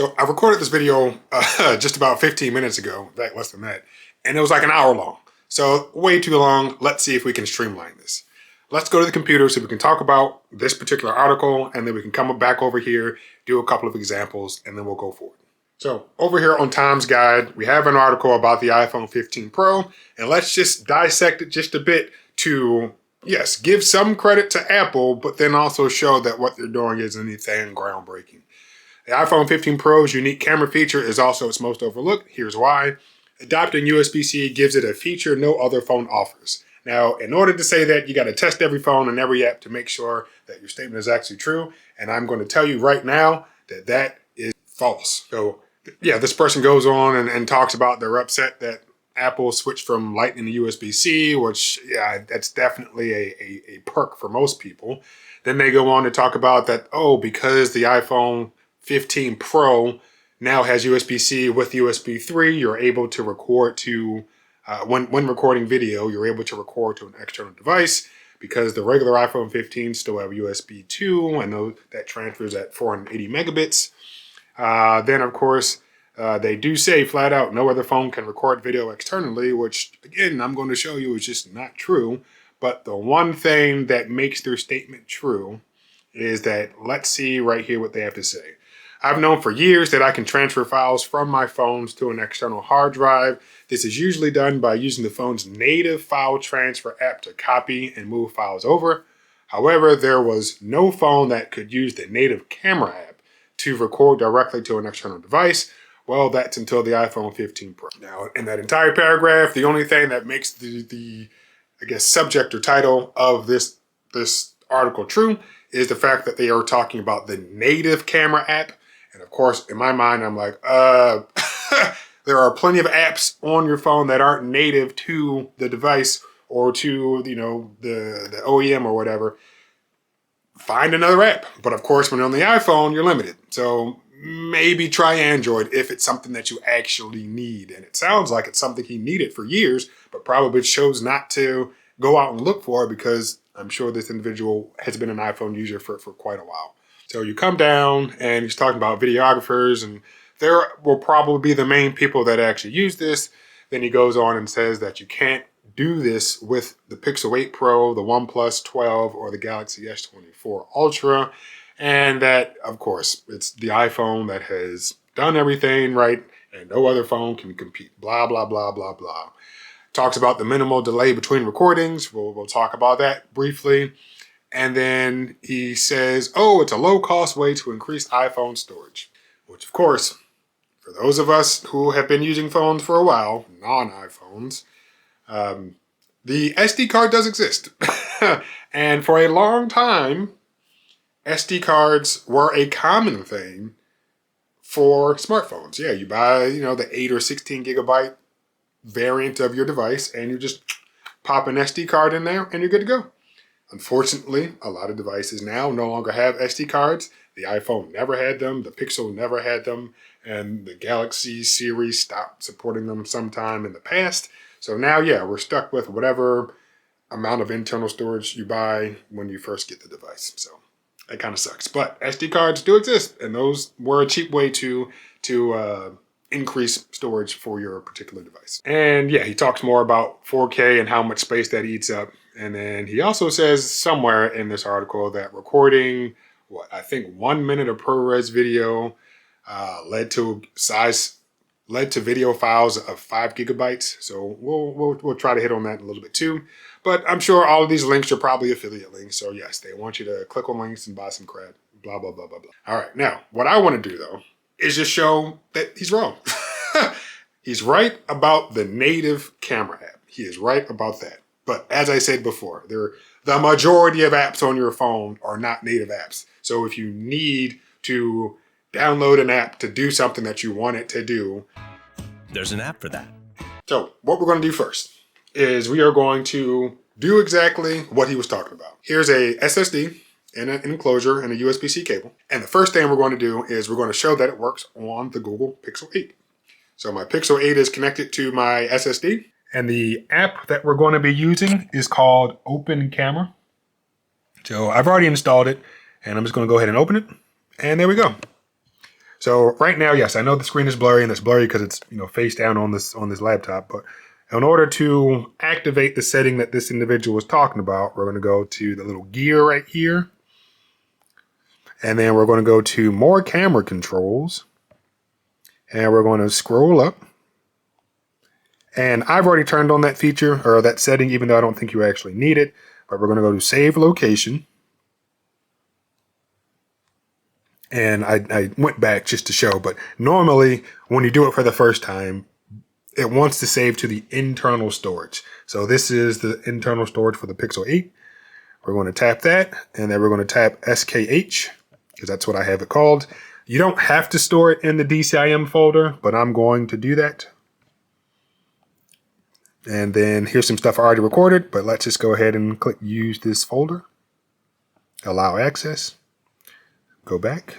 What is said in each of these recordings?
So I recorded this video just about 15 minutes ago, in fact, less than that, and it was like an hour long. So way too long. Let's see if we can streamline this. Let's go to the computer so we can talk about this particular article, and then we can come back over here, do a couple of examples, and then we'll go forward. So over here on Tom's Guide, we have an article about the iPhone 15 Pro, and let's just dissect it just a bit to, yes, give some credit to Apple, but then also show that what they're doing isn't anything groundbreaking. The iPhone 15 Pro's unique camera feature is also its most overlooked. Here's why. Adopting USB-C gives it a feature no other phone offers. Now, in order to say that, you got to test every phone and every app to make sure that your statement is actually true. And I'm going to tell you right now that that is false. So yeah, this person goes on and talks about they're upset that Apple switched from Lightning to USB-C, which, yeah, that's definitely a perk for most people. Then they go on to talk about that, oh, because the iPhone 15 Pro now has USB-C with USB 3, you're able to record to, when recording video, you're able to record to an external device because the regular iPhone 15 still have USB 2. I know that transfers at 480 megabits. Then, of course, they do say flat out no other phone can record video externally, which, again, I'm going to show you is just not true. But the one thing that makes their statement true is that, let's see right here what they have to say. I've known for years that I can transfer files from my phones to an external hard drive. This is usually done by using the phone's native file transfer app to copy and move files over. However, there was no phone that could use the native camera app to record directly to an external device. Well, that's until the iPhone 15 Pro. Now, in that entire paragraph, the only thing that makes the I guess, subject or title of this article true is the fact that they are talking about the native camera app. And of course, in my mind, I'm like, there are plenty of apps on your phone that aren't native to the device or to, you know, the OEM or whatever. Find another app. But of course, when you're on the iPhone, you're limited. So maybe try Android if it's something that you actually need. And it sounds like it's something he needed for years, but probably chose not to go out and look for it because I'm sure this individual has been an iPhone user for quite a while. So you come down and he's talking about videographers, and there will probably be the main people that actually use this. Then he goes on and says that you can't do this with the Pixel 8 Pro, the OnePlus 12, or the Galaxy S24 Ultra. And that, of course, it's the iPhone that has done everything right and no other phone can compete. Blah, blah, blah, blah, blah. Talks about the minimal delay between recordings. We'll talk about that briefly. And then he says, oh, it's a low-cost way to increase iPhone storage. Which, of course, for those of us who have been using phones for a while, non-iPhones, the SD card does exist. And for a long time, SD cards were a common thing for smartphones. Yeah, you buy, you know, the 8 or 16 gigabyte variant of your device and you just pop an SD card in there and you're good to go. Unfortunately, a lot of devices now no longer have SD cards. The iPhone never had them, the Pixel never had them, and the Galaxy series stopped supporting them sometime in the past. So now, yeah, we're stuck with whatever amount of internal storage you buy when you first get the device. So that kind of sucks. But SD cards do exist, and those were a cheap way to increase storage for your particular device. And yeah, he talks more about 4K and how much space that eats up. And then he also says somewhere in this article that recording, I think 1 minute of ProRes video led to video files of 5 gigabytes. So we'll try to hit on that a little bit too. But I'm sure all of these links are probably affiliate links. So yes, they want you to click on links and buy some crap, blah, blah, blah, blah, blah. All right, now what I want to do though is just show that he's wrong. He's right about the native camera app. He is right about that. But as I said before, the majority of apps on your phone are not native apps. So if you need to download an app to do something that you want it to do, there's an app for that. So what we're going to do first is we are going to do exactly what he was talking about. Here's a SSD in an enclosure and a USB-C cable. And the first thing we're going to do is we're going to show that it works on the Google Pixel 8. So my Pixel 8 is connected to my SSD. And the app that we're going to be using is called Open Camera. So I've already installed it, and I'm just going to go ahead and open it. And there we go. So right now, yes, I know the screen is blurry, and it's blurry because it's face down on this laptop. But in order to activate the setting that this individual was talking about, we're going to go to the little gear right here, and then we're going to go to more camera controls, and we're going to scroll up. And I've already turned on that feature or that setting, even though I don't think you actually need it. But we're going to go to save location. And I went back just to show, but normally when you do it for the first time, it wants to save to the internal storage. So this is the internal storage for the Pixel 8. We're going to tap that, and then we're going to tap SKH, because that's what I have it called. You don't have to store it in the DCIM folder, but I'm going to do that. And then here's some stuff I already recorded, but let's just go ahead and click use this folder. Allow access. Go back.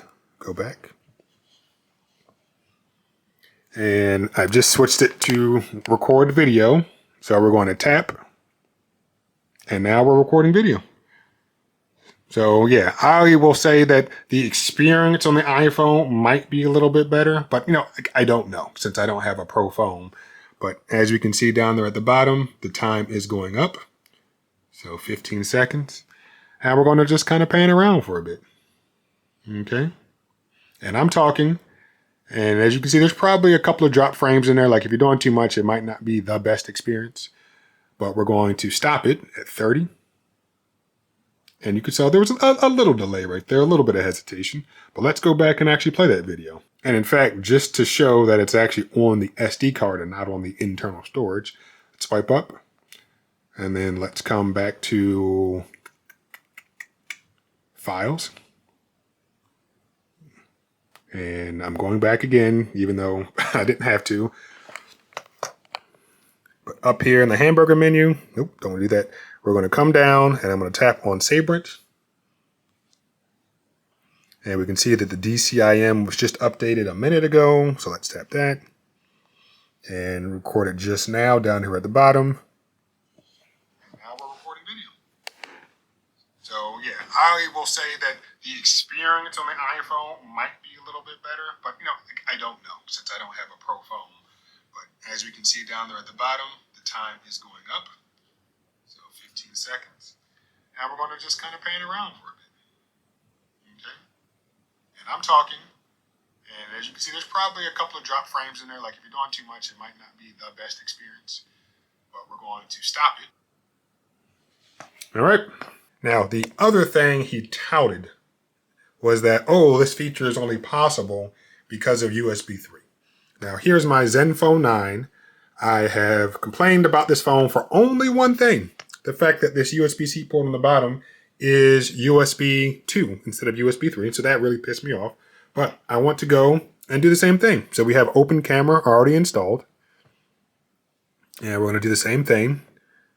And I've just switched it to record video. So we're going to tap. And now we're recording video. So yeah, I will say that the experience on the iPhone might be a little bit better, but I don't know since I don't have a Pro phone. But as you can see down there at the bottom, the time is going up. So 15 seconds. And we're going to just kind of pan around for a bit. Okay. And I'm talking. And as you can see, there's probably a couple of drop frames in there. Like if you're doing too much, it might not be the best experience. But we're going to stop it at 30. And you can tell there was a little delay right there, a little bit of hesitation. But let's go back and actually play that video. And in fact, just to show that it's actually on the SD card and not on the internal storage, let's swipe up. And then let's come back to Files. And I'm going back again, even though I didn't have to. But up here in the hamburger menu, nope, don't do that. We're going to come down and I'm going to tap on Sabrent. And we can see that the DCIM was just updated a minute ago. So let's tap that. And record it just now down here at the bottom. And now we're recording video. So yeah, I will say that the experience on the iPhone might be a little bit better. But I don't know since I don't have a Pro phone. But as we can see down there at the bottom, the time is going up. So 15 seconds. And we're going to just kind of pan around for a bit. Okay. And I'm talking. And as you can see, there's probably a couple of drop frames in there. Like if you're doing too much, it might not be the best experience. But we're going to stop it. All right. Now, the other thing he touted was that, this feature is only possible because of USB 3. Now, here's my Zenfone 9. I have complained about this phone for only one thing. The fact that this USB-C port on the bottom is USB 2 instead of USB 3. So that really pissed me off. But I want to go and do the same thing. So we have Open Camera already installed. And we're going to do the same thing.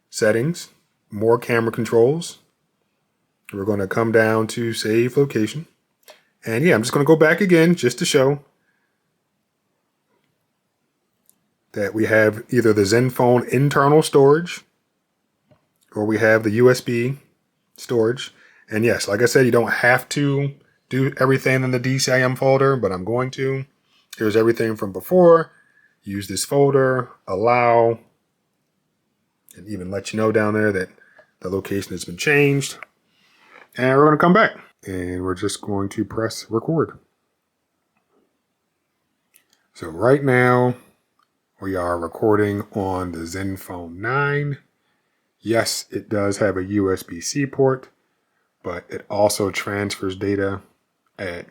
Settings, more camera controls. We're going to come down to Save Location. And yeah, I'm just going to go back again just to show that we have either the Zenfone internal storage or we have the USB storage. And yes, like I said, you don't have to do everything in the DCIM folder, but I'm going to. Here's everything from before. Use this folder, allow, and even let you know down there that the location has been changed. And we're going to come back. And we're just going to press record. So right now, we are recording on the Zenfone 9. Yes, it does have a USB-C port, but it also transfers data at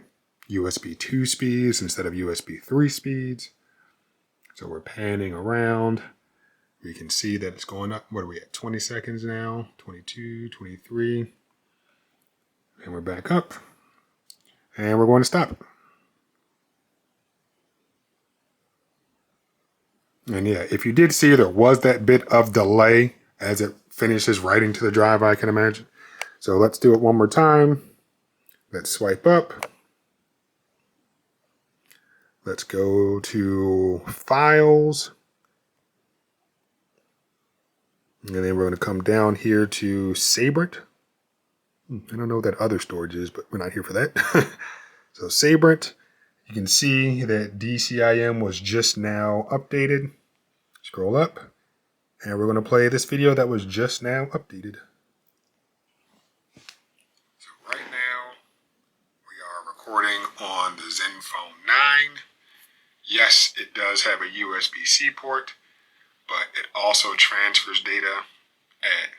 USB 2 speeds instead of USB 3 speeds. So we're panning around. We can see that it's going up. What are we at? 20 seconds now, 22, 23. And we're back up. And we're going to stop. And yeah, if you did see, there was that bit of delay as it finishes writing to the drive, I can imagine. So let's do it one more time. Let's swipe up. Let's go to Files. And then we're going to come down here to Sabrent. I don't know what that other storage is, but we're not here for that. So Sabrent. You can see that DCIM was just now updated. Scroll up, and we're going to play this video that was just now updated. So right now, we are recording on the Zenfone 9. Yes, it does have a USB-C port, but it also transfers data at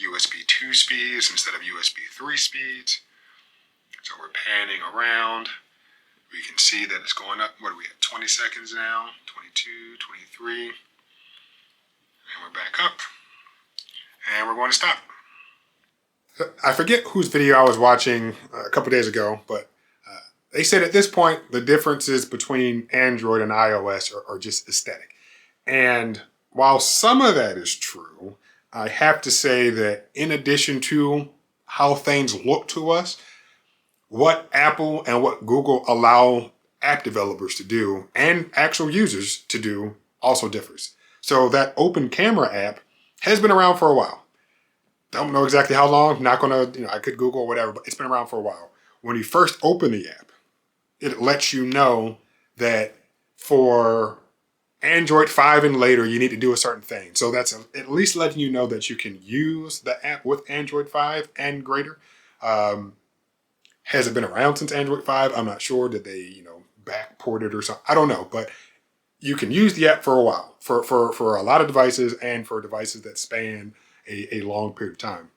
USB 2 speeds instead of USB 3 speeds. So we're panning around. We can see that it's going up. What are we at? 20 seconds now, 22, 23. And we're back up. And we're going to stop. I forget whose video I was watching a couple days ago, but they said at this point, the differences between Android and iOS are just aesthetic. And while some of that is true, I have to say that in addition to how things look to us, what Apple and what Google allow app developers to do and actual users to do also differs. So that open camera app has been around for a while. Don't know exactly how long, not gonna, I could Google or whatever, but it's been around for a while. When you first open the app, it lets you know that for Android 5 and later, you need to do a certain thing. So that's at least letting you know that you can use the app with Android 5 and greater. Has it been around since Android 5? I'm not sure. Did they, backport it or something? I don't know. But you can use the app for a while, for a lot of devices and for devices that span a long period of time.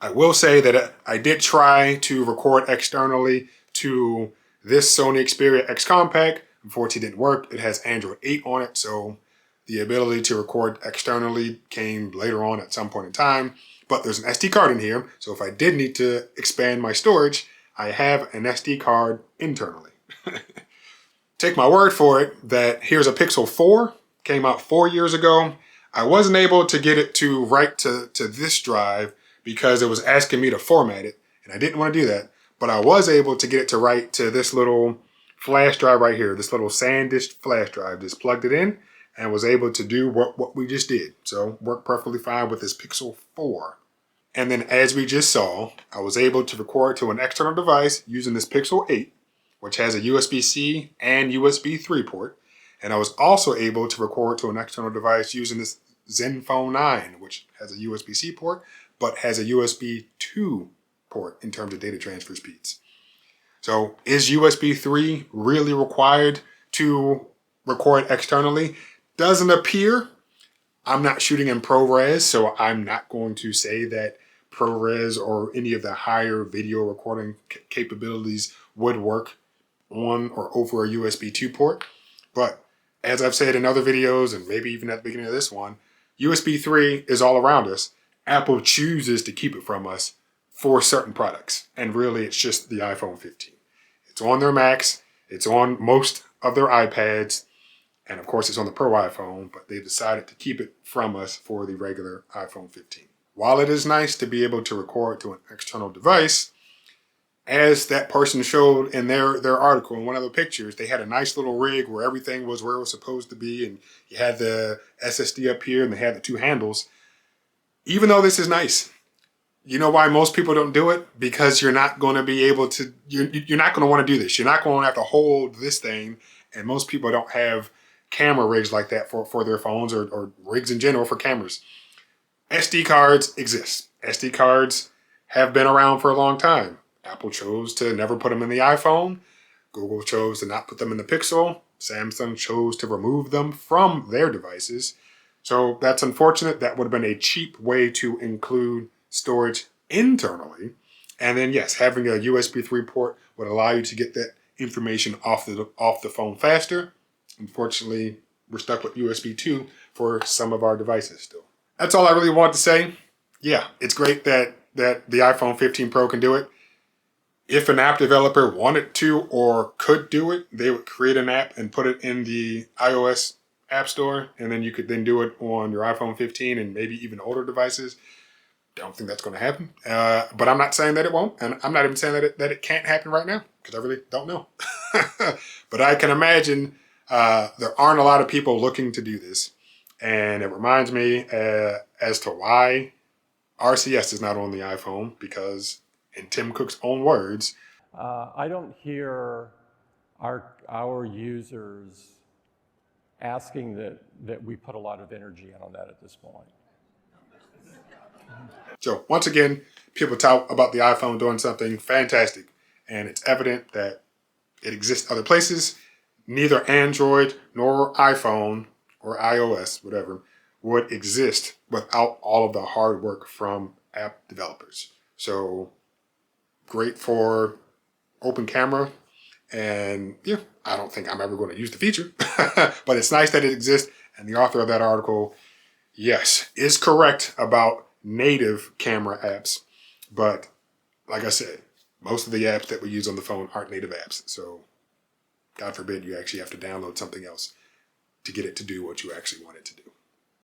I will say that I did try to record externally to this Sony Xperia X Compact. Unfortunately, it didn't work. It has Android 8 on it, so the ability to record externally came later on at some point in time. But there's an SD card in here, so if I did need to expand my storage, I have an SD card internally. Take my word for it that here's a Pixel 4, came out 4 years ago. I wasn't able to get it to write to this drive because it was asking me to format it, and I didn't want to do that. But I was able to get it to write to this little flash drive right here, this little SanDisk flash drive. Just plugged it in and was able to do what we just did. So worked perfectly fine with this Pixel 4. And then as we just saw, I was able to record to an external device using this Pixel 8, which has a USB-C and USB 3 port. And I was also able to record to an external device using this Zenfone 9, which has a USB-C port, but has a USB 2 port in terms of data transfer speeds. So is USB 3 really required to record externally? Doesn't appear. I'm not shooting in ProRes, so I'm not going to say that ProRes or any of the higher video recording capabilities would work on or over a USB 2 port. But as I've said in other videos, and maybe even at the beginning of this one, USB 3 is all around us. Apple chooses to keep it from us for certain products. And really, it's just the iPhone 15. It's on their Macs. It's on most of their iPads. And of course, it's on the Pro iPhone, but they decided to keep it from us for the regular iPhone 15. While it is nice to be able to record to an external device, as that person showed in their article in one of the pictures, they had a nice little rig where everything was where it was supposed to be, and you had the SSD up here, and they had the two handles. Even though this is nice, you know why most people don't do it? Because you're not going to be able to, you're not going to want to do this. You're not going to have to hold this thing, and most people don't have camera rigs like that for their phones or rigs in general for cameras. SD cards exist. SD cards have been around for a long time. Apple chose to never put them in the iPhone. Google chose to not put them in the Pixel. Samsung chose to remove them from their devices. So that's unfortunate. That would have been a cheap way to include storage internally. And then yes, having a USB 3 port would allow you to get that information off the phone faster. Unfortunately, we're stuck with USB 2 for some of our devices still. That's all I really want to say. Yeah, it's great that the iPhone 15 Pro can do it. If an app developer wanted to or could do it, they would create an app and put it in the iOS App Store, and then you could then do it on your iPhone 15 and maybe even older devices. Don't think that's going to happen. But I'm not saying that it won't, and I'm not even saying that it can't happen right now, because I really don't know. But I can imagine there aren't a lot of people looking to do this. And it reminds me as to why RCS is not on the iPhone, because in Tim Cook's own words, I don't hear our users asking that we put a lot of energy in on that at this point. So once again, people talk about the iPhone doing something fantastic, and it's evident that it exists other places. Neither Android nor iPhone or iOS, whatever, would exist without all of the hard work from app developers. So great for open camera. And yeah, I don't think I'm ever going to use the feature, but it's nice that it exists. And the author of that article, yes, is correct about native camera apps. But like I said, most of the apps that we use on the phone aren't native apps. So God forbid you actually have to download something else to get it to do what you actually want it to do.